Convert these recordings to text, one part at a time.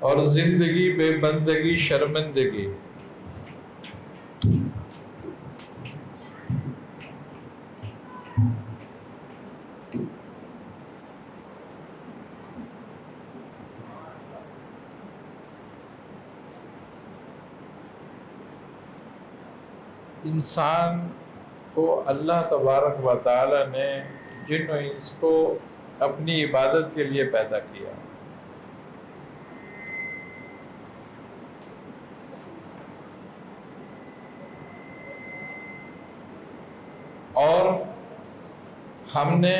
اور زندگی بے بندگی شرمندگی۔ انسان کو اللہ تبارک و تعالی نے جن و انس کو اپنی عبادت کے لیے پیدا کیا، اور ہم نے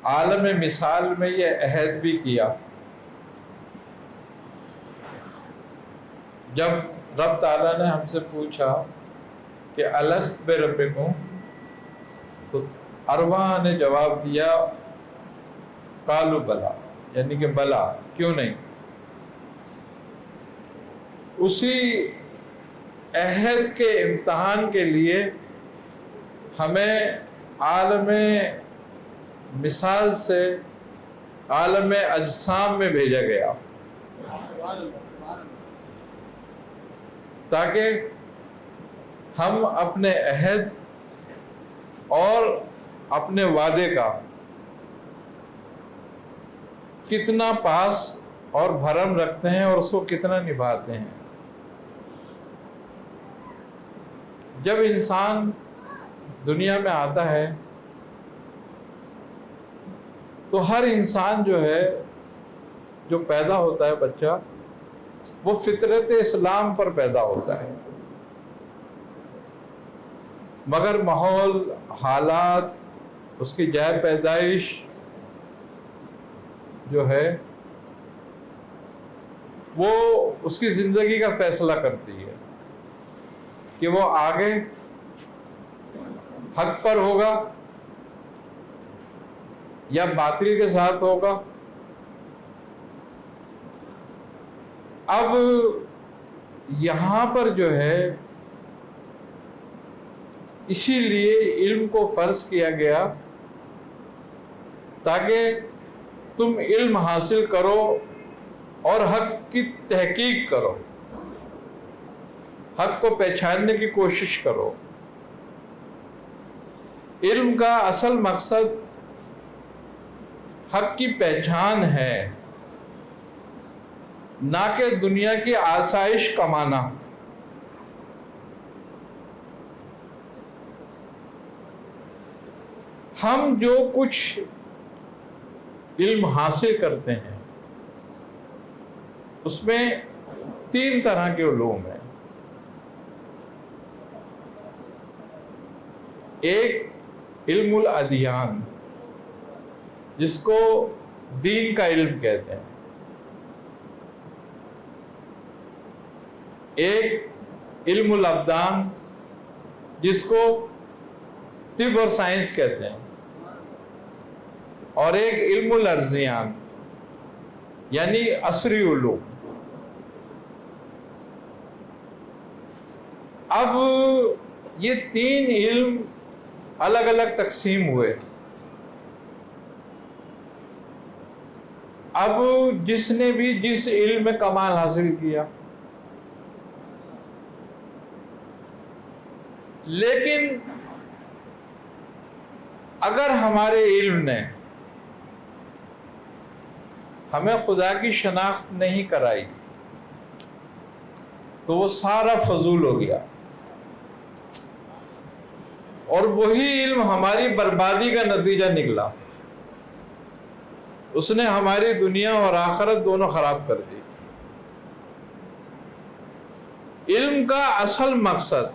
عالم مثال میں یہ عہد بھی کیا، جب رب تعالیٰ نے ہم سے پوچھا کہ الست بربکم، تو ارواح نے جواب دیا قالوا بلا، یعنی کہ بلا، کیوں نہیں۔ اسی عہد کے امتحان کے لیے ہمیں عالم مثال سے عالم اجسام میں بھیجا گیا، تاکہ ہم اپنے عہد اور اپنے وعدے کا کتنا پاس اور بھرم رکھتے ہیں اور اس کو کتنا نبھاتے ہیں۔ جب انسان دنیا میں آتا ہے تو ہر انسان جو ہے، جو پیدا ہوتا ہے بچہ، وہ فطرت اسلام پر پیدا ہوتا ہے، مگر ماحول، حالات، اس کی جائے پیدائش جو ہے وہ اس کی زندگی کا فیصلہ کرتی ہے کہ وہ آگے حق پر ہوگا یا باطل کے ساتھ ہوگا۔ اب یہاں پر جو ہے اسی لیے علم کو فرض کیا گیا، تاکہ تم علم حاصل کرو اور حق کی تحقیق کرو، حق کو پہچاننے کی کوشش کرو۔ علم کا اصل مقصد حق کی پہچان ہے، نہ کہ دنیا کی آسائش کمانا۔ ہم جو کچھ علم حاصل کرتے ہیں اس میں 3 طرح کے علوم ہیں۔ ایک علم الادیان، جس کو دین کا علم کہتے ہیں۔ ایک علم الابدان، جس کو طب اور سائنس کہتے ہیں، اور ایک علم الارضیان یعنی عصری علوم۔ اب یہ 3 علم الگ الگ تقسیم ہوئے۔ اب جس نے بھی جس علم میں کمال حاصل کیا، لیکن اگر ہمارے علم نے ہمیں خدا کی شناخت نہیں کرائی تو وہ سارا فضول ہو گیا، اور وہی علم ہماری بربادی کا نتیجہ نکلا۔ اس نے ہماری دنیا اور آخرت دونوں خراب کر دی۔ علم کا اصل مقصد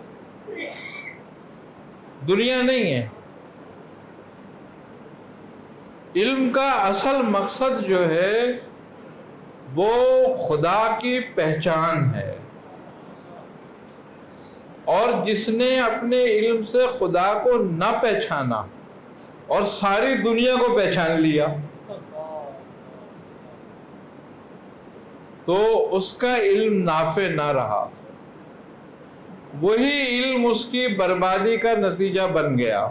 دنیا نہیں ہے، علم کا اصل مقصد جو ہے وہ خدا کی پہچان ہے، اور جس نے اپنے علم سے خدا کو نہ پہچانا اور ساری دنیا کو پہچان لیا تو اس کا علم نافع نہ رہا، وہی علم اس کی بربادی کا نتیجہ بن گیا،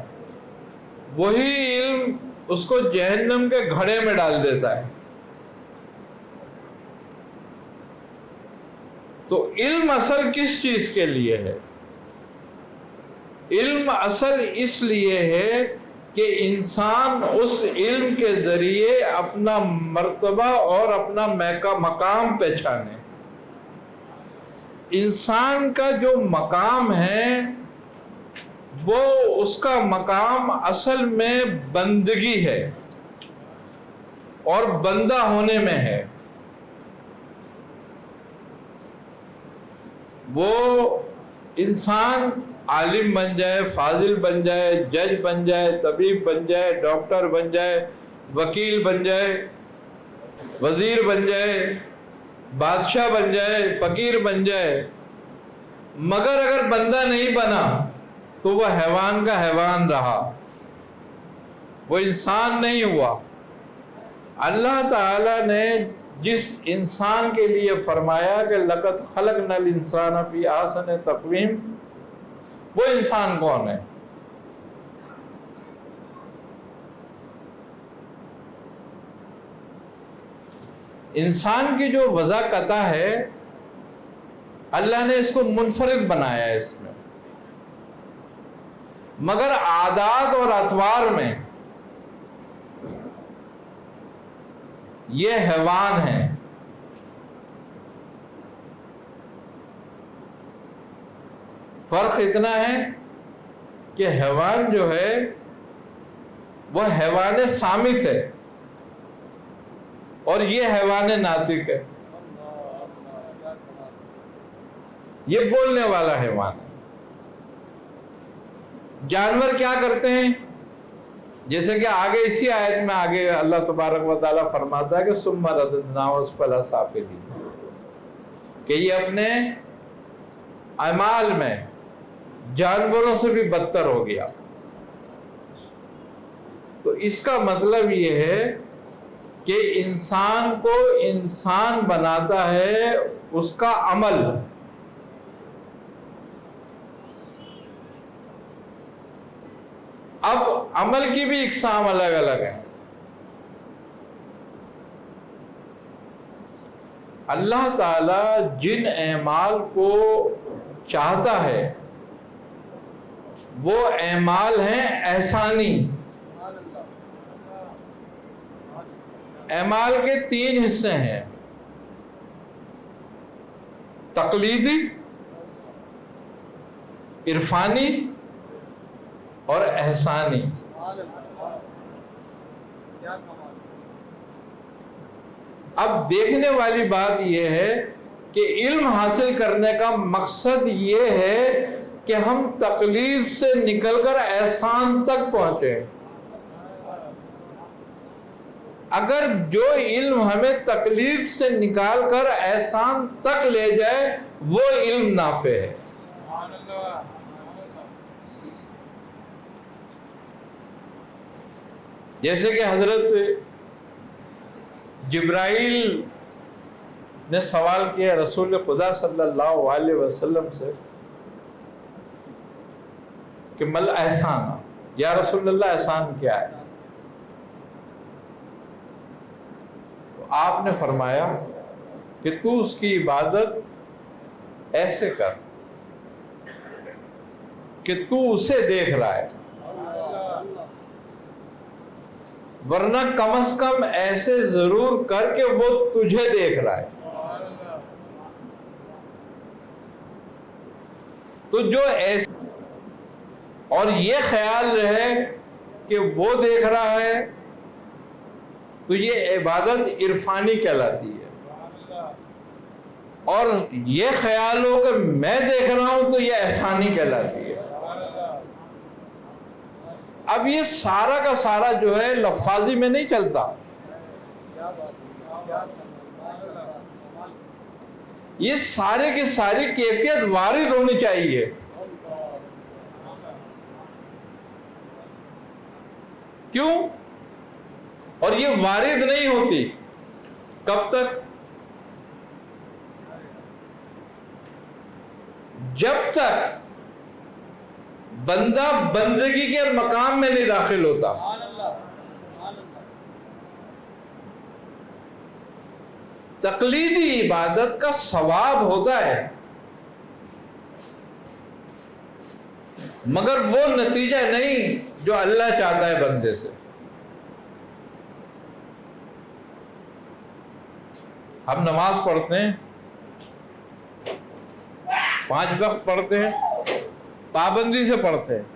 وہی علم اس کو جہنم کے گھڑے میں ڈال دیتا ہے۔ تو علم اصل کس چیز کے لیے ہے؟ علم اصل اس لیے ہے کہ انسان اس علم کے ذریعے اپنا مرتبہ اور اپنا مقام پہچانے۔ انسان کا جو مقام ہے وہ اس کا مقام اصل میں بندگی ہے اور بندہ ہونے میں ہے۔ وہ انسان عالم بن جائے، فاضل بن جائے، جج بن جائے، طبیب بن جائے، ڈاکٹر بن جائے، وکیل بن جائے، وزیر بن جائے، بادشاہ بن جائے، فقیر بن جائے، مگر اگر بندہ نہیں بنا تو وہ حیوان کا حیوان رہا، وہ انسان نہیں ہوا۔ اللہ تعالیٰ نے جس انسان کے لیے فرمایا کہ لَقَدْ خَلَقْنَا الْإِنسَانَ فِي أَحْسَنِ تَقْوِيمٍ، وہ انسان کون ہے؟ انسان کی جو وضع قطع ہے اللہ نے اس کو منفرد بنایا ہے اس میں، مگر عادات اور اطوار میں یہ حیوان ہیں۔ فرق اتنا ہے کہ حیوان جو ہے وہ حیوان صامت ہے اور یہ حیوان ناطق ہے، یہ بولنے والا حیوان ہے۔ جانور کیا کرتے ہیں؟ جیسے کہ آگے اسی آیت میں آگے اللہ تبارک و تعالیٰ فرماتا ہے کہ ثم رددناه اسفل سافلین، کہ یہ اپنے اعمال میں جانوروں سے بھی بدتر ہو گیا۔ تو اس کا مطلب یہ ہے کہ انسان کو انسان بناتا ہے اس کا عمل۔ اب عمل کی بھی اقسام الگ الگ ہیں۔ اللہ تعالیٰ جن اعمال کو چاہتا ہے وہ اعمال ہیں احسانی۔ اعمال کے 3 حصے ہیں، تقلیدی، عرفانی اور احسانی۔ اب دیکھنے والی بات یہ ہے کہ علم حاصل کرنے کا مقصد یہ ہے کہ ہم تقلید سے نکل کر احسان تک پہنچے۔ اگر جو علم ہمیں تقلید سے نکال کر احسان تک لے جائے وہ علم نافع ہے۔ جیسے کہ حضرت جبرائیل نے سوال کیا رسول خدا صلی اللہ علیہ وسلم سے کہ مل احسان، یا رسول اللہ احسان کیا ہے؟ تو آپ نے فرمایا کہ تو اس کی عبادت ایسے کر کہ تو اسے دیکھ رہا ہے، ورنہ کم از کم ایسے ضرور کر کہ وہ تجھے دیکھ رہا ہے۔ تو جو ایسے اور یہ خیال رہے کہ وہ دیکھ رہا ہے تو یہ عبادت عرفانی کہلاتی ہے، اور یہ خیال ہو کہ میں دیکھ رہا ہوں تو یہ احسانی کہلاتی ہے۔ اب یہ سارا کا سارا جو ہے لفاظی میں نہیں چلتا، یہ سارے کی ساری کیفیت وارد ہونی چاہیے۔ کیوں؟ اور یہ وارد نہیں ہوتی کب تک؟ جب تک بندہ بندگی کے مقام میں نہیں داخل ہوتا۔ تقلیدی عبادت کا ثواب ہوتا ہے، مگر وہ نتیجہ نہیں جو اللہ چاہتا ہے بندے سے۔ ہم نماز پڑھتے ہیں، 5 وقت پڑھتے ہیں، پابندی سے پڑھتے ہیں،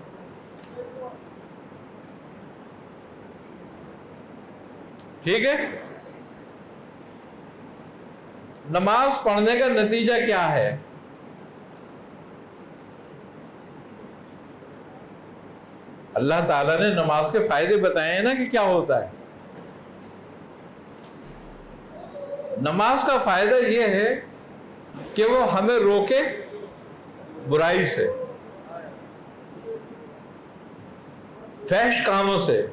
ٹھیک ہے؟ نماز پڑھنے کا نتیجہ کیا ہے؟ اللہ تعالیٰ نے نماز کے فائدے بتائے ہیں نا کہ کیا ہوتا ہے۔ نماز کا فائدہ یہ ہے کہ وہ ہمیں روکے برائی سے، فحش کاموں سے۔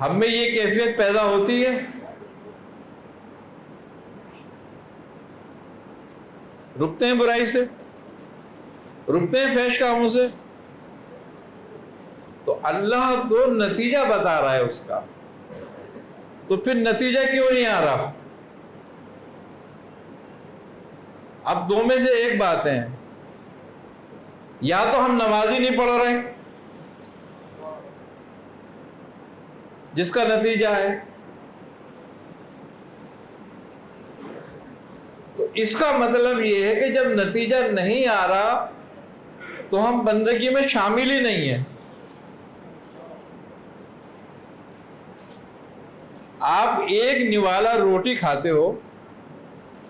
ہم میں یہ کیفیت پیدا ہوتی ہے، رکتے ہیں برائی سے، رکتے ہیں فحش کاموں سے، تو اللہ تو نتیجہ بتا رہا ہے اس کا، تو پھر نتیجہ کیوں نہیں آ رہا؟ اب دو میں سے ایک بات ہے، یا تو ہم نماز ہی نہیں پڑھ رہے جس کا نتیجہ ہے، تو اس کا مطلب یہ ہے کہ جب نتیجہ نہیں آ رہا تو ہم بندگی میں شامل ہی نہیں ہیں۔ آپ ایک نوالا روٹی کھاتے ہو،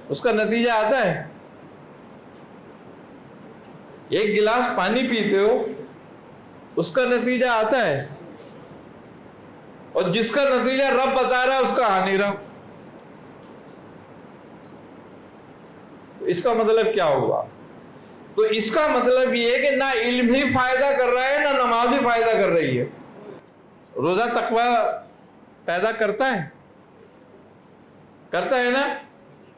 اس کا نتیجہ آتا ہے؟ ایک گلاس پانی پیتے ہو، اس کا نتیجہ آتا ہے؟ اور جس کا نتیجہ رب بتا رہا ہے اس کا آ نہیں رہا، اس کا مطلب کیا ہوا؟ تو اس کا مطلب یہ ہے کہ نہ علم ہی فائدہ کر رہا ہے، نہ نماز ہی فائدہ کر رہی ہے۔ روزہ تقویٰ پیدا کرتا ہے؟ کرتا ہے نا؟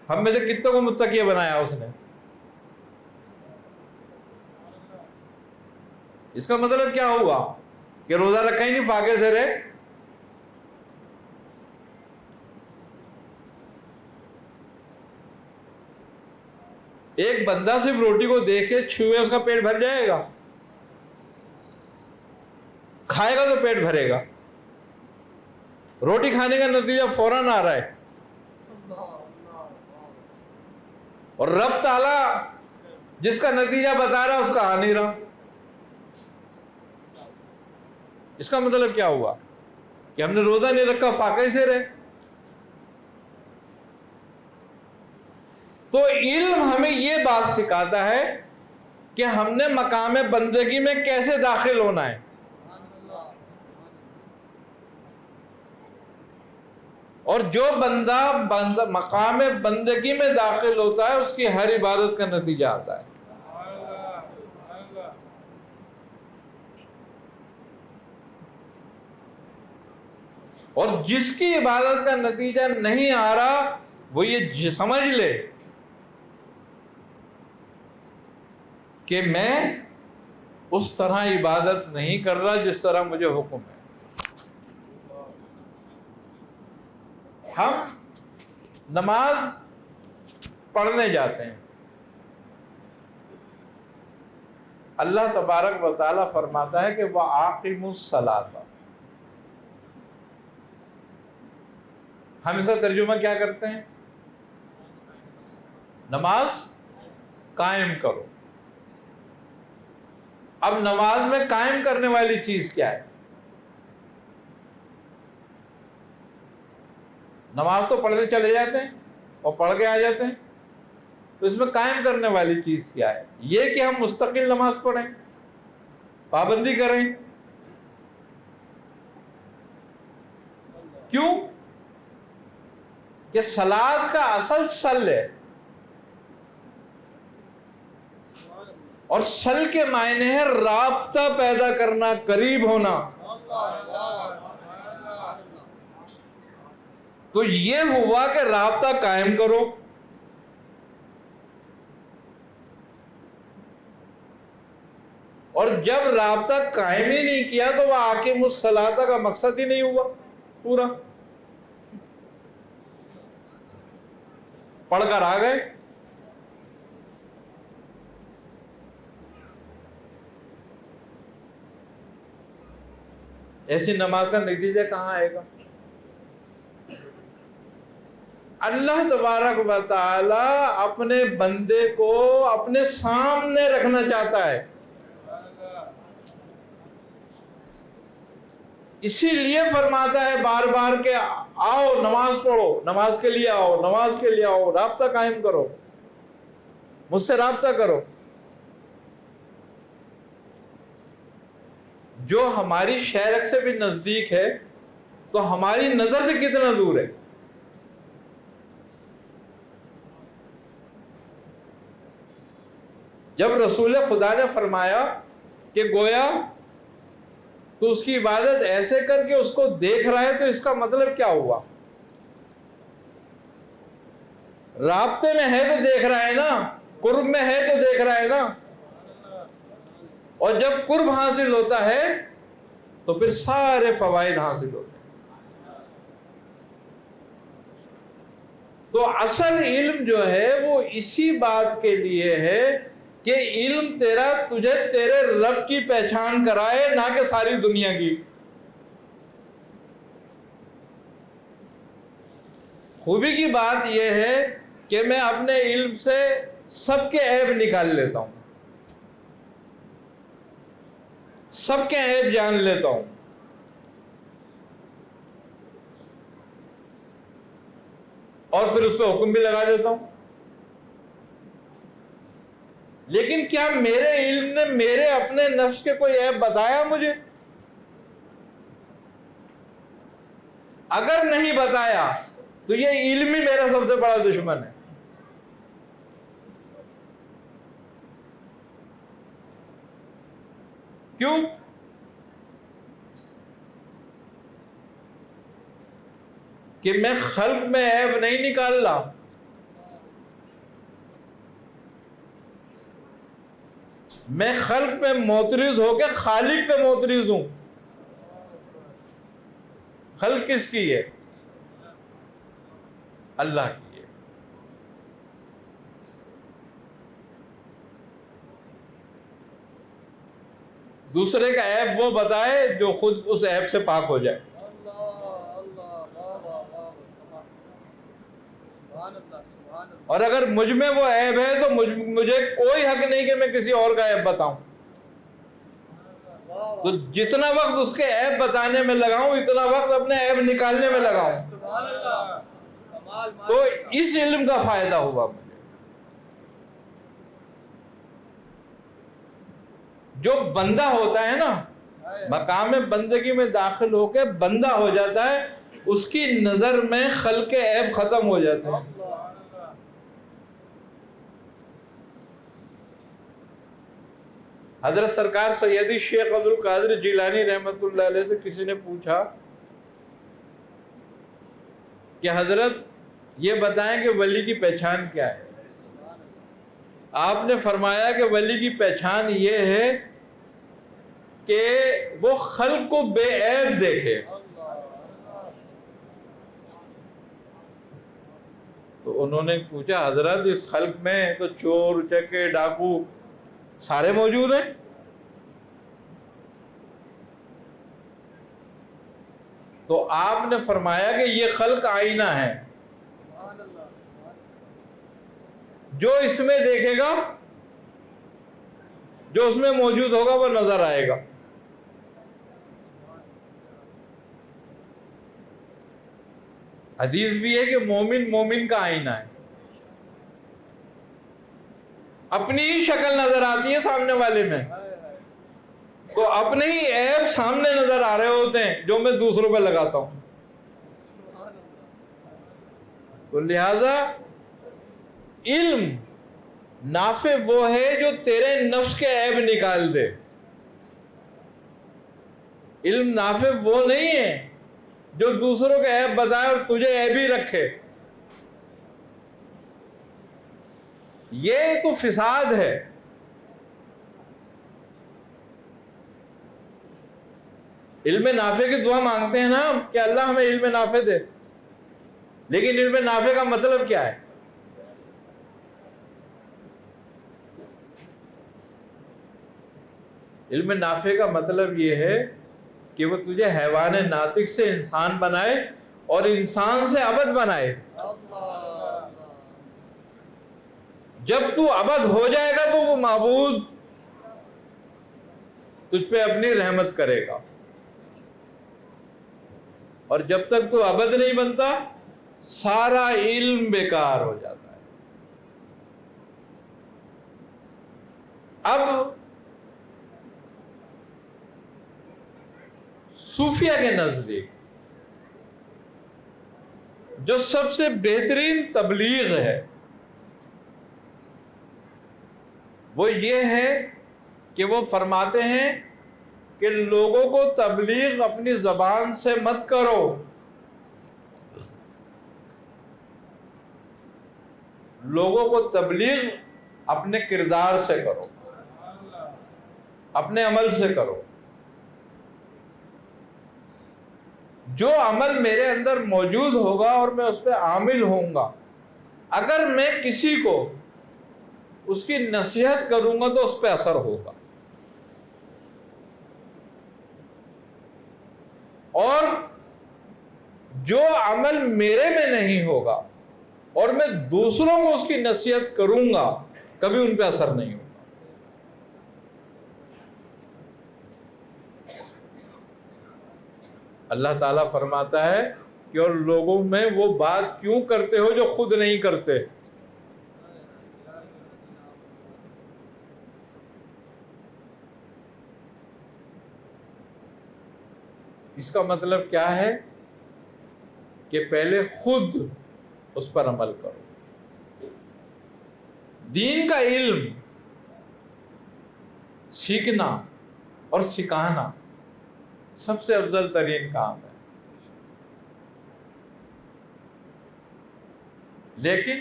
ہم میں سے کتنے کو متقی بنایا اس نے؟ اس کا مطلب کیا ہوا کہ روزہ رکھا ہی نہیں، فاقے سے رہے۔ ایک بندہ صرف روٹی کو دیکھے چھوئے اس کا پیٹ بھر جائے گا؟ کھائے گا تو پیٹ بھرے گا۔ روٹی کھانے کا نتیجہ فوراً آ رہا ہے، اور رب تعالیٰ جس کا نتیجہ بتا رہا ہے اس کا آ نہیں رہا۔ اس کا مطلب کیا ہوا کہ ہم نے روزہ نہیں رکھا، فاقے سے رہے۔ تو علم ہمیں یہ بات سکھاتا ہے کہ ہم نے مقام بندگی میں کیسے داخل ہونا ہے، اور جو بندہ مقام بندگی میں داخل ہوتا ہے اس کی ہر عبادت کا نتیجہ آتا ہے۔ اور جس کی عبادت کا نتیجہ نہیں آ رہا وہ یہ سمجھ لے کہ میں اس طرح عبادت نہیں کر رہا جس طرح مجھے حکم ہے۔ ہم نماز پڑھنے جاتے ہیں، اللہ تبارک و تعالیٰ فرماتا ہے کہ وَأَقِیمُوا الصَّلَاةَ۔ ہم اس کا ترجمہ کیا کرتے ہیں؟ نماز قائم کرو۔ اب نماز میں قائم کرنے والی چیز کیا ہے؟ نماز تو پڑھتے چلے جاتے ہیں اور پڑھ کے آ جاتے ہیں، تو اس میں قائم کرنے والی چیز کیا ہے؟ یہ کہ ہم مستقل نماز پڑھیں، پابندی کریں۔ کیوں؟ کہ صلاۃ کا اصل سل ہے، اور سل کے معنی ہے رابطہ پیدا کرنا، قریب ہونا۔ تو یہ ہوا کہ رابطہ قائم کرو۔ اور جب رابطہ قائم ہی نہیں کیا تو وہ وَأَقِیمُوا الصَّلَاةَ کا مقصد ہی نہیں ہوا۔ پورا پڑھ کر آ گئے. ایسی نماز کا نتیجہ کہاں آئے گا؟ اللہ تبارک و تعالی اپنے بندے کو اپنے سامنے رکھنا چاہتا ہے. اسی لیے فرماتا ہے بار بار کہ آؤ نماز پڑھو، نماز کے لیے آؤ، نماز کے لیے آؤ، رابطہ قائم کرو، مجھ سے رابطہ کرو. جو ہماری شہر سے بھی نزدیک ہے تو ہماری نظر سے کتنا دور ہے؟ جب رسول خدا نے فرمایا کہ گویا تو اس کی عبادت ایسے کر کے اس کو دیکھ رہا ہے، تو اس کا مطلب کیا ہوا؟ رابطے میں ہے تو دیکھ رہا ہے نا، قرب میں ہے تو دیکھ رہا ہے نا. اور جب قرب حاصل ہوتا ہے تو پھر سارے فوائد حاصل ہوتے ہیں. تو اصل علم جو ہے وہ اسی بات کے لیے ہے کہ علم تیرا تجھے تیرے رب کی پہچان کرائے، نہ کہ ساری دنیا کی. خوبی کی بات یہ ہے کہ میں اپنے علم سے سب کے عیب نکال لیتا ہوں، سب کے عیب جان لیتا ہوں. اور پھر اس پہ حکم بھی لگا دیتا ہوں. لیکن کیا میرے علم نے میرے اپنے نفس کے کوئی عیب بتایا مجھے؟ اگر نہیں بتایا تو یہ علم ہی میرا سب سے بڑا دشمن ہے. کیوں؟ کہ میں خلق میں عیب نہیں نکال رہا، میں خلق پہ معترض ہو کے خالق پہ معترض ہوں. خلق کس کی ہے؟ اللہ کی ہے. دوسرے کا عیب وہ بتائے جو خود اس عیب سے پاک ہو جائے. اور اگر مجھ میں وہ عیب ہے تو مجھے کوئی حق نہیں کہ میں کسی اور کا عیب بتاؤں. تو جتنا وقت اس کے عیب بتانے میں لگاؤں اتنا وقت اپنے عیب نکالنے میں لگاؤں. تو اس علم کا فائدہ ہوا مجھے. جو بندہ ہوتا ہے نا، مقام بندگی میں داخل ہو کے بندہ ہو جاتا ہے، اس کی نظر میں خلق کے عیب ختم ہو جاتے ہیں. حضرت سرکار سیدی شیخ عبد القادر جیلانی رحمۃ اللہ علیہ سے کسی نے پوچھا کہ حضرت یہ بتائیں کہ ولی کی پہچان کیا ہے؟ آپ نے فرمایا کہ ولی کی پہچان یہ ہے کہ وہ خلق کو بے عیب دیکھے. تو انہوں نے پوچھا حضرت اس خلق میں تو چور چکے ڈاکو سارے موجود ہیں. تو آپ نے فرمایا کہ یہ خلق آئینہ ہے، جو اس میں دیکھے گا، جو اس میں موجود ہوگا وہ نظر آئے گا. حدیث بھی ہے کہ مومن مومن کا آئینہ ہے. اپنی ہی شکل نظر آتی ہے سامنے والے میں، تو اپنے ہی عیب سامنے نظر آ رہے ہوتے ہیں جو میں دوسروں پہ لگاتا ہوں. تو لہذا علم نافع وہ ہے جو تیرے نفس کے عیب نکال دے. علم نافع وہ نہیں ہے جو دوسروں کے عیب بتائے اور تجھے عیب ہی رکھے. یہ تو فساد ہے. علم نافع کی دعا مانگتے ہیں نا کہ اللہ ہمیں علم نافع دے، لیکن علم نافع کا مطلب کیا ہے؟ علم نافع کا مطلب یہ ہے کہ وہ تجھے حیوان ناطق سے انسان بنائے اور انسان سے عبد بنائے۔ جب تو عبد ہو جائے گا تو وہ معبود تجھ پہ اپنی رحمت کرے گا، اور جب تک تو عبد نہیں بنتا سارا علم بیکار ہو جاتا ہے۔ اب صوفیہ کے نزدیک جو سب سے بہترین تبلیغ ہے وہ یہ ہے کہ وہ فرماتے ہیں کہ لوگوں کو تبلیغ اپنی زبان سے مت کرو، لوگوں کو تبلیغ اپنے کردار سے کرو، اپنے عمل سے کرو۔ جو عمل میرے اندر موجود ہوگا اور میں اس پہ عامل ہوں گا، اگر میں کسی کو اس کی نصیحت کروں گا تو اس پہ اثر ہوگا، اور جو عمل میرے میں نہیں ہوگا اور میں دوسروں کو اس کی نصیحت کروں گا کبھی ان پہ اثر نہیں ہوگا۔ اللہ تعالیٰ فرماتا ہے کہ اور لوگوں میں وہ بات کیوں کرتے ہو جو خود نہیں کرتے۔ اس کا مطلب کیا ہے کہ پہلے خود اس پر عمل کرو۔ دین کا علم سیکھنا اور سکھانا سب سے افضل ترین کام ہے، لیکن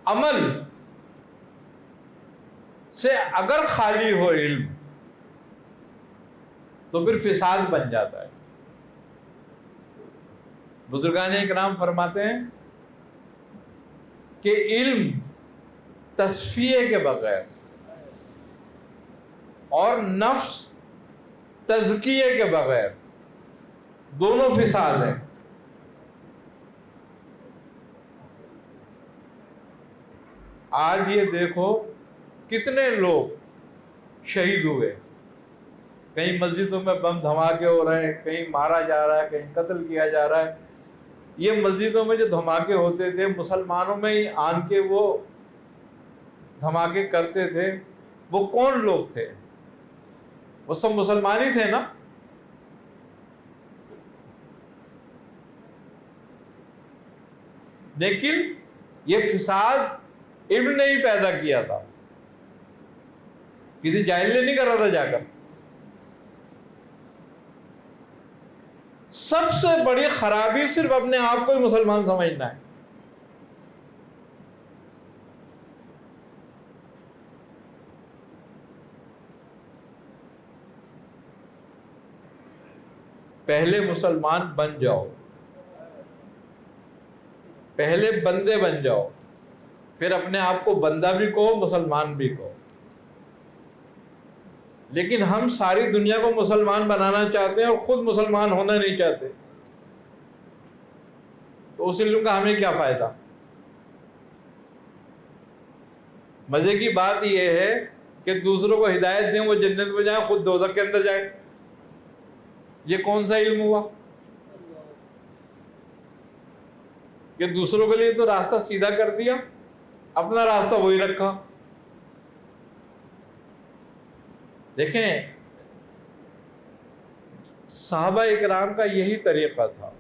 عمل سے اگر خالی ہو علم تو پھر فساد بن جاتا ہے۔ بزرگان اکرام فرماتے ہیں کہ علم تصفیے کے بغیر اور نفس تزکیے کے بغیر دونوں فساد ہیں۔ آج یہ دیکھو کتنے لوگ شہید ہوئے، کہیں مسجدوں میں بم دھماکے ہو رہے ہیں، کہیں مارا جا رہا ہے، کہیں قتل کیا جا رہا ہے۔ یہ مسجدوں میں جو دھماکے ہوتے تھے مسلمانوں میں ہی آن کے وہ دھماکے کرتے تھے، وہ کون لوگ تھے؟ وہ سب مسلمان ہی تھے نا۔ لیکن یہ فساد ابن نے ہی پیدا کیا تھا، کسی جاہل نے نہیں کر رہا تھا جا کر۔ سب سے بڑی خرابی صرف اپنے آپ کو ہی مسلمان سمجھنا ہے۔ پہلے مسلمان بن جاؤ، پہلے بندے بن جاؤ، پھر اپنے آپ کو بندہ بھی کہو مسلمان بھی کہو۔ لیکن ہم ساری دنیا کو مسلمان بنانا چاہتے ہیں اور خود مسلمان ہونا نہیں چاہتے، تو اس علم کا ہمیں کیا فائدہ؟ مزے کی بات یہ ہے کہ دوسروں کو ہدایت دیں وہ جنت میں جائیں، خود دوزخ کے اندر جائیں۔ یہ کون سا علم ہوا کہ دوسروں کے لیے تو راستہ سیدھا کر دیا، اپنا راستہ وہی رکھا۔ دیکھیں صحابہ اکرام کا یہی طریقہ تھا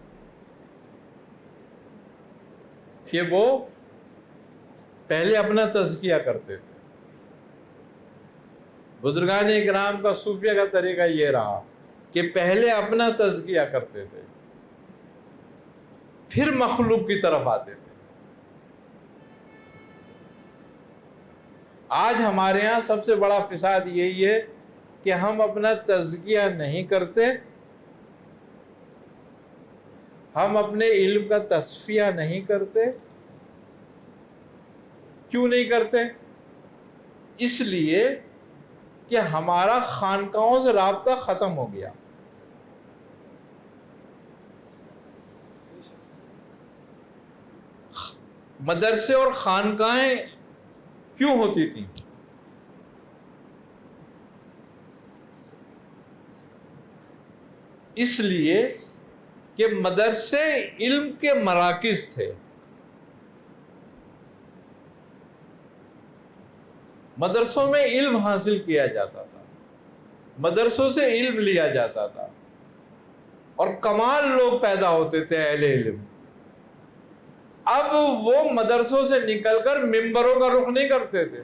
کہ وہ پہلے اپنا تزکیہ کرتے تھے۔ بزرگان اکرام کا صوفیہ کا طریقہ یہ رہا کہ پہلے اپنا تزکیہ کرتے تھے، پھر مخلوق کی طرف آتے تھے۔ آج ہمارے ہاں سب سے بڑا فساد یہی ہے کہ ہم اپنا تزکیہ نہیں کرتے، ہم اپنے علم کا تصفیہ نہیں کرتے. کیوں نہیں کرتے؟ اس لیے کہ ہمارا خانقاہوں سے رابطہ ختم ہو گیا. مدرسے اور خانقاہیں کیوں ہوتی تھیں؟ اس لیے کہ مدرسے علم کے مراکز تھے. مدرسوں میں علم حاصل کیا جاتا تھا، مدرسوں سے علم لیا جاتا تھا، اور کمال لوگ پیدا ہوتے تھے اہل علم. اب وہ مدرسوں سے نکل کر ممبروں کا رخ نہیں کرتے تھے،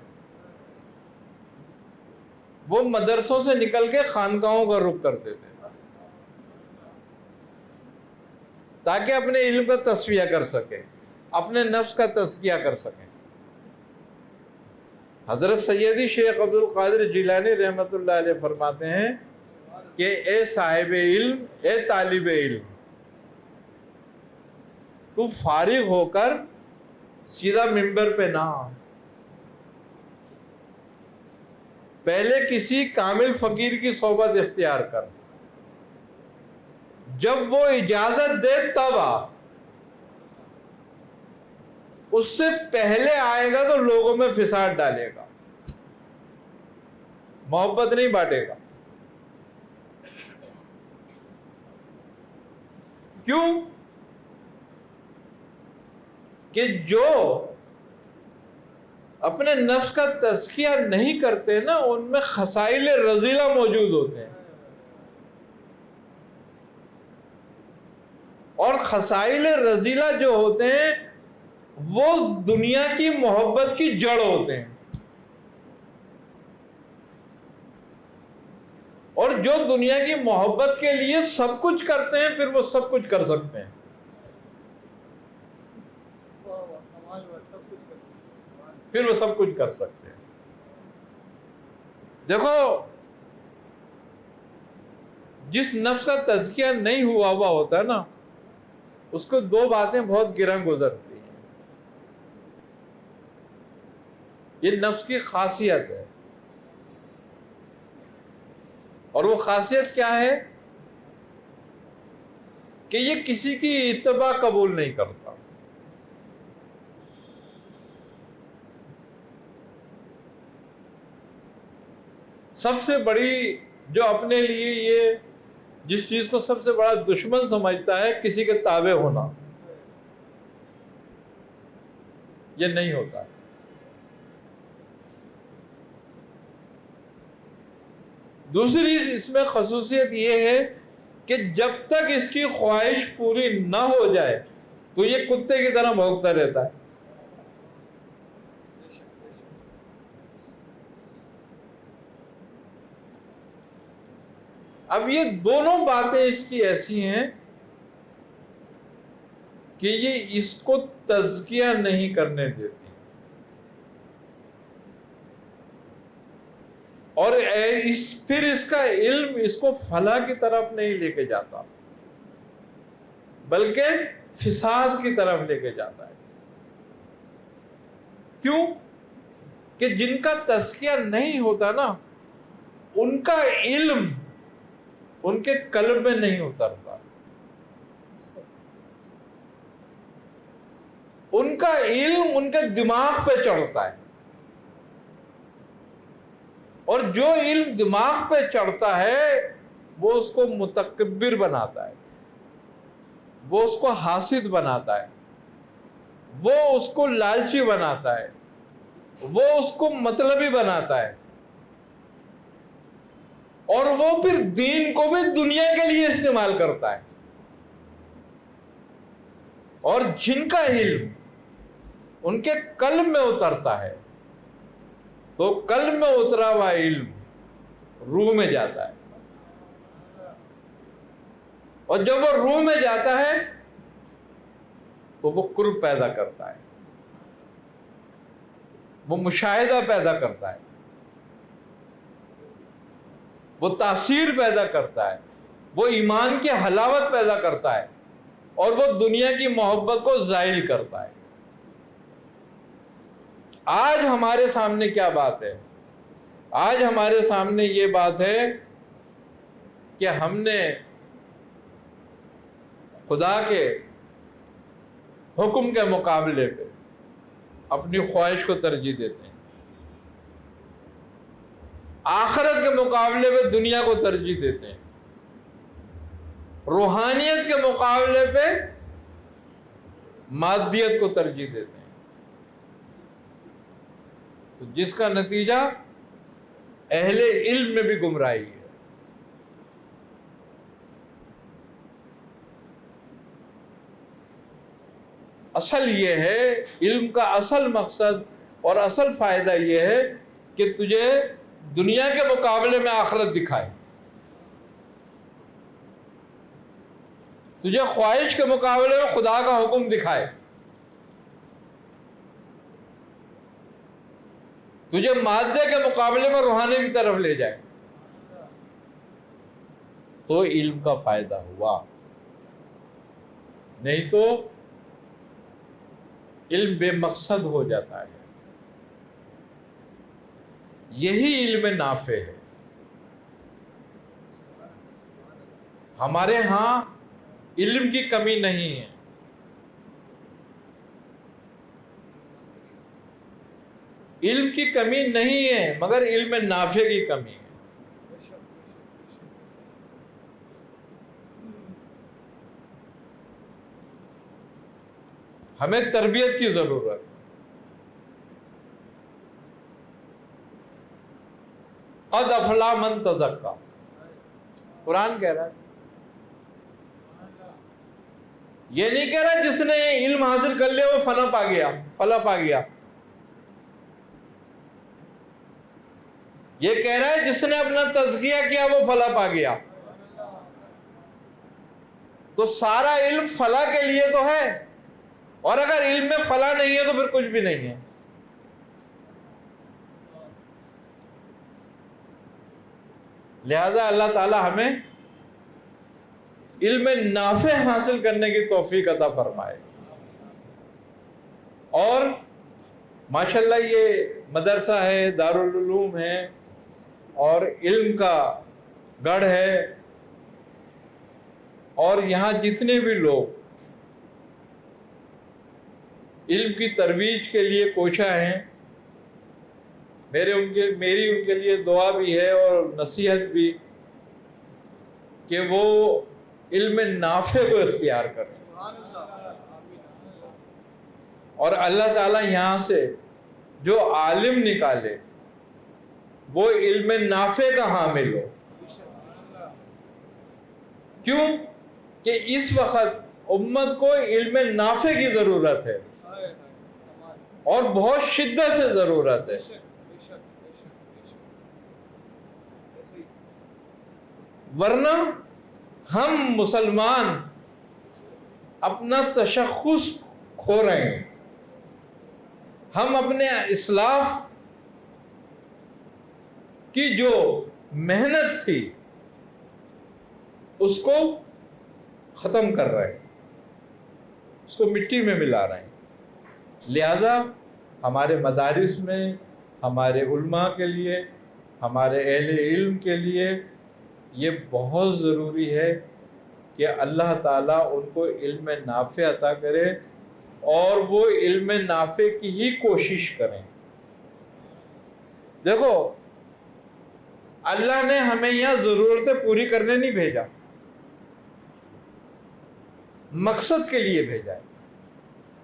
وہ مدرسوں سے نکل کے خانقاہوں کا رخ کرتے تھے تاکہ اپنے علم کا تصفیہ کر سکیں، اپنے نفس کا تزکیہ کر سکیں. حضرت سیدی شیخ عبد القادر جیلانی رحمۃ اللہ علیہ فرماتے ہیں کہ اے صاحب علم، اے طالب علم، تو فارغ ہو کر سیدھا ممبر پہ نہ آ، پہلے کسی کامل فقیر کی صحبت اختیار کر، جب وہ اجازت دے تب آ. اس سے پہلے آئے گا تو لوگوں میں فساد ڈالے گا، محبت نہیں بانٹے گا. کیوں؟ کہ جو اپنے نفس کا تزکیہ نہیں کرتے نا، ان میں خصائل رذیلہ موجود ہوتے ہیں، اور خصائل رذیلہ جو ہوتے ہیں وہ دنیا کی محبت کی جڑ ہوتے ہیں. اور جو دنیا کی محبت کے لیے سب کچھ کرتے ہیں پھر وہ سب کچھ کر سکتے ہیں. پھر وہ سب کچھ کر سکتے ہیں. دیکھو، جس نفس کا تزکیہ نہیں ہوا ہوتا ہے نا، اس کو دو باتیں بہت گراں گزرتی ہیں. یہ نفس کی خاصیت ہے، اور وہ خاصیت کیا ہے کہ یہ کسی کی اتباع قبول نہیں کرتا. سب سے بڑی جو اپنے لیے یہ جس چیز کو سب سے بڑا دشمن سمجھتا ہے، کسی کے تابع ہونا، یہ نہیں ہوتا. دوسری اس میں خصوصیت یہ ہے کہ جب تک اس کی خواہش پوری نہ ہو جائے تو یہ کتے کی طرح بھونکتا رہتا ہے. اب یہ دونوں باتیں اس کی ایسی ہیں کہ یہ اس کو تزکیہ نہیں کرنے دیتی، اور پھر اس کا علم اس کو فلاح کی طرف نہیں لے کے جاتا بلکہ فساد کی طرف لے کے جاتا ہے. کیوں؟ کہ جن کا تزکیہ نہیں ہوتا نا، ان کا علم ان کے قلب میں نہیں اترتا، ان کا علم ان کے دماغ پہ چڑھتا ہے، اور جو علم دماغ پہ چڑھتا ہے وہ اس کو متکبر بناتا ہے، وہ اس کو حاسد بناتا ہے، وہ اس کو لالچی بناتا ہے، وہ اس کو مطلبی بناتا ہے، اور وہ پھر دین کو بھی دنیا کے لیے استعمال کرتا ہے. اور جن کا علم ان کے قلب میں اترتا ہے تو قلب میں اترا ہوا علم روح میں جاتا ہے، اور جب وہ روح میں جاتا ہے تو وہ قرب پیدا کرتا ہے، وہ مشاہدہ پیدا کرتا ہے. وہ تاثیر پیدا کرتا ہے، وہ ایمان کی حلاوت پیدا کرتا ہے، اور وہ دنیا کی محبت کو زائل کرتا ہے۔ آج ہمارے سامنے کیا بات ہے؟ آج ہمارے سامنے یہ بات ہے کہ ہم نے خدا کے حکم کے مقابلے پہ اپنی خواہش کو ترجیح دیتے ہیں، آخرت کے مقابلے پہ دنیا کو ترجیح دیتے ہیں، روحانیت کے مقابلے پہ مادیت کو ترجیح دیتے ہیں، تو جس کا نتیجہ اہل علم میں بھی گمراہی ہے۔ اصل یہ ہے، علم کا اصل مقصد اور اصل فائدہ یہ ہے کہ تجھے دنیا کے مقابلے میں آخرت دکھائے، تجھے خواہش کے مقابلے میں خدا کا حکم دکھائے، تجھے مادے کے مقابلے میں روحانی کی طرف لے جائے، تو علم کا فائدہ ہوا، نہیں تو علم بے مقصد ہو جاتا ہے۔ یہی علم نافع ہے۔ ہمارے ہاں علم کی کمی نہیں ہے، علم کی کمی نہیں ہے، مگر علم نافع کی کمی ہے۔ ہمیں تربیت کی ضرورت ہے۔ قد افلح من تزکا، قرآن کہہ رہا ہے، یہ نہیں کہہ رہا جس نے علم حاصل کر لیا وہ فلاح پا گیا، فلاح پا گیا، یہ کہہ رہا ہے جس نے اپنا تزکیہ کیا وہ فلاح پا گیا۔ تو سارا علم فلاح کے لیے تو ہے، اور اگر علم میں فلاح نہیں ہے تو پھر کچھ بھی نہیں ہے۔ لہذا اللہ تعالی ہمیں علم نافع حاصل کرنے کی توفیق عطا فرمائے۔ اور ماشاءاللہ یہ مدرسہ ہے، دارالعلوم ہے، اور علم کا گڑھ ہے، اور یہاں جتنے بھی لوگ علم کی ترویج کے لیے کوشاں ہیں، میری ان کے لیے دعا بھی ہے اور نصیحت بھی کہ وہ علم نافع کو اختیار کریں، اور اللہ تعالیٰ یہاں سے جو عالم نکالے وہ علم نافع کا حامل ہو۔ کیوں کہ اس وقت امت کو علم نافع کی ضرورت ہے، اور بہت شدت سے ضرورت ہے۔ ورنہ ہم مسلمان اپنا تشخص کھو رہے ہیں، ہم اپنے اسلاف کی جو محنت تھی اس کو ختم کر رہے ہیں، اس کو مٹی میں ملا رہے ہیں۔ لہذا ہمارے مدارس میں، ہمارے علماء کے لیے، ہمارے اہل علم کے لیے یہ بہت ضروری ہے کہ اللہ تعالیٰ ان کو علم نافع عطا کرے، اور وہ علم نافع کی ہی کوشش کریں۔ دیکھو، اللہ نے ہمیں یہاں ضرورتیں پوری کرنے نہیں بھیجا، مقصد کے لیے بھیجا ہے۔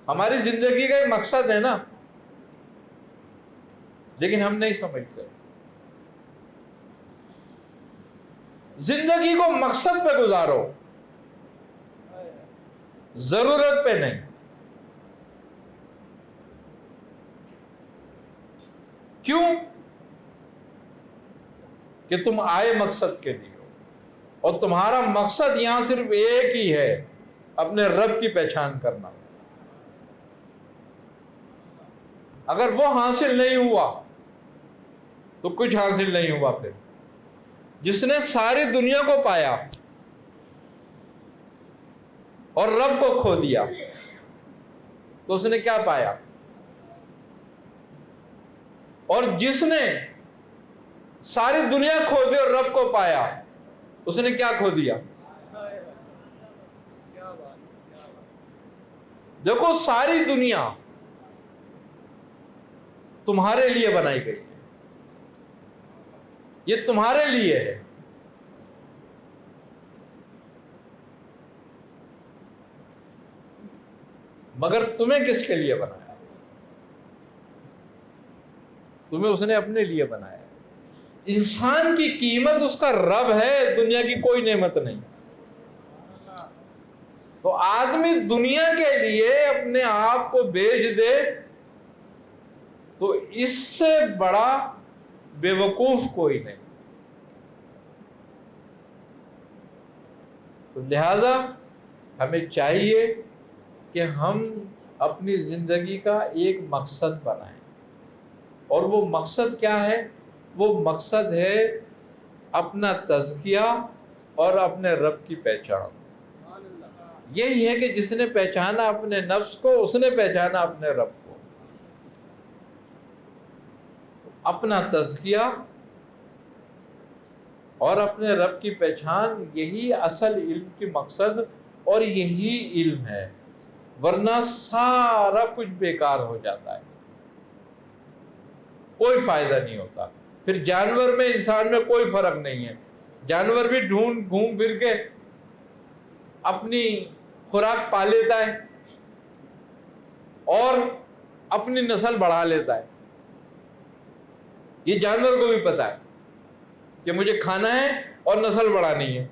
ہماری زندگی کا ایک مقصد ہے نا، لیکن ہم نہیں سمجھتے۔ زندگی کو مقصد پہ گزارو، ضرورت پہ نہیں۔ کیوں کہ تم آئے مقصد کے لیے ہو، اور تمہارا مقصد یہاں صرف ایک ہی ہے، اپنے رب کی پہچان کرنا۔ اگر وہ حاصل نہیں ہوا تو کچھ حاصل نہیں ہوا۔ پھر جس نے ساری دنیا کو پایا اور رب کو کھو دیا تو اس نے کیا پایا؟ اور جس نے ساری دنیا کھو دی اور رب کو پایا اس نے کیا کھو دیا؟ دیکھو ساری دنیا تمہارے لیے بنائی گئی ہے، یہ تمہارے لیے ہے، مگر تمہیں کس کے لیے بنایا؟ تمہیں اس نے اپنے لیے بنایا۔ انسان کی قیمت اس کا رب ہے، دنیا کی کوئی نعمت نہیں۔ تو آدمی دنیا کے لیے اپنے آپ کو بیچ دے تو اس سے بڑا بے وقوف کوئی نہیں۔ تو لہذا ہمیں چاہیے کہ ہم اپنی زندگی کا ایک مقصد بنائیں، اور وہ مقصد کیا ہے؟ وہ مقصد ہے اپنا تزکیہ اور اپنے رب کی پہچان۔ یہی ہے کہ جس نے پہچانا اپنے نفس کو اس نے پہچانا اپنے رب کو۔ تو اپنا تزکیہ اور اپنے رب کی پہچان، یہی اصل علم کی مقصد اور یہی علم ہے، ورنہ سارا کچھ بیکار ہو جاتا ہے، کوئی فائدہ نہیں ہوتا۔ پھر جانور میں انسان میں کوئی فرق نہیں ہے، جانور بھی گھوم پھر کے اپنی خوراک پا لیتا ہے اور اپنی نسل بڑھا لیتا ہے۔ یہ جانور کو بھی پتا ہے کہ مجھے کھانا ہے اور نسل بڑھانی ہے۔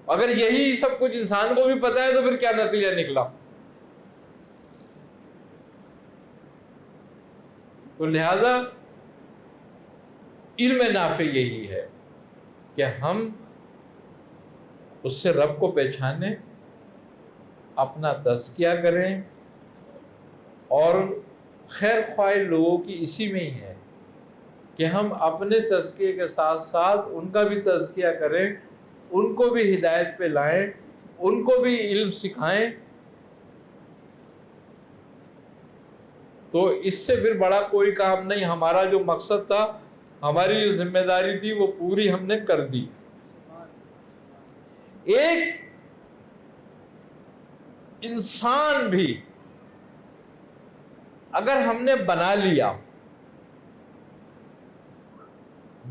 اگر یہی سب کچھ انسان کو بھی پتا ہے تو پھر کیا نتیجہ نکلا؟ تو لہذا علم نافع یہی ہے کہ ہم اس سے رب کو پہچانیں، اپنا تزکیہ کریں، اور خیر خواہ لوگوں کی اسی میں ہی ہے کہ ہم اپنے تزکیے کے ساتھ ساتھ ان کا بھی تزکیہ کریں، ان کو بھی ہدایت پہ لائیں، ان کو بھی علم سکھائیں۔ تو اس سے پھر بڑا کوئی کام نہیں۔ ہمارا جو مقصد تھا، ہماری جو ذمہ داری تھی، وہ پوری ہم نے کر دی۔ ایک انسان بھی اگر ہم نے بنا لیا،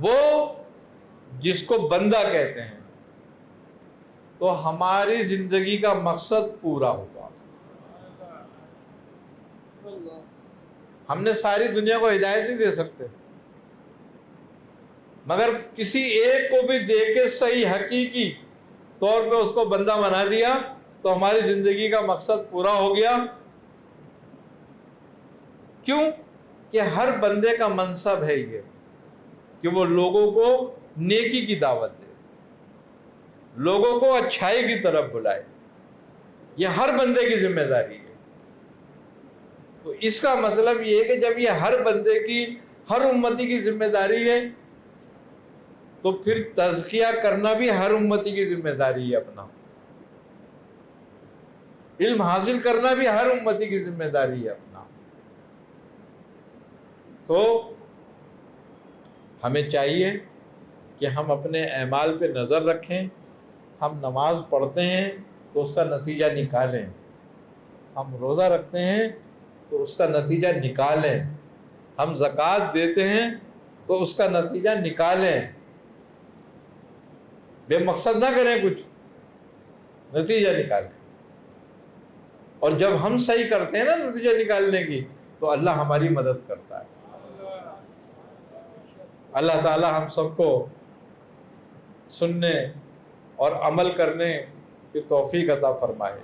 وہ جس کو بندہ کہتے ہیں، تو ہماری زندگی کا مقصد پورا ہوگا۔ ہم نے ساری دنیا کو ہدایت نہیں دے سکتے، مگر کسی ایک کو بھی دے کے صحیح حقیقی طور پہ اس کو بندہ بنا دیا تو ہماری زندگی کا مقصد پورا ہو گیا۔ کیوں؟ کہ ہر بندے کا منصب ہے یہ کہ وہ لوگوں کو نیکی کی دعوت دے، لوگوں کو اچھائی کی طرف بلائے۔ یہ ہر بندے کی ذمہ داری ہے۔ تو اس کا مطلب یہ ہے کہ جب یہ ہر بندے کی، ہر امتی کی ذمہ داری ہے، تو پھر تزکیہ کرنا بھی ہر امتی کی ذمہ داری ہے۔ اپنا علم حاصل کرنا بھی ہر امتی کی ذمہ داری ہے اپنا۔ تو ہمیں چاہیے کہ ہم اپنے اعمال پہ نظر رکھیں۔ ہم نماز پڑھتے ہیں تو اس کا نتیجہ نکالیں، ہم روزہ رکھتے ہیں تو اس کا نتیجہ نکالیں، ہم زکوٰۃ دیتے ہیں تو اس کا نتیجہ نکالیں۔ بے مقصد نہ کریں، کچھ نتیجہ نکالیں۔ اور جب ہم صحیح کرتے ہیں نا نتیجہ نکالنے کی، تو اللہ ہماری مدد کرتا ہے۔ اللہ تعالی ہم سب کو سننے اور عمل کرنے کی توفیق عطا فرمائے۔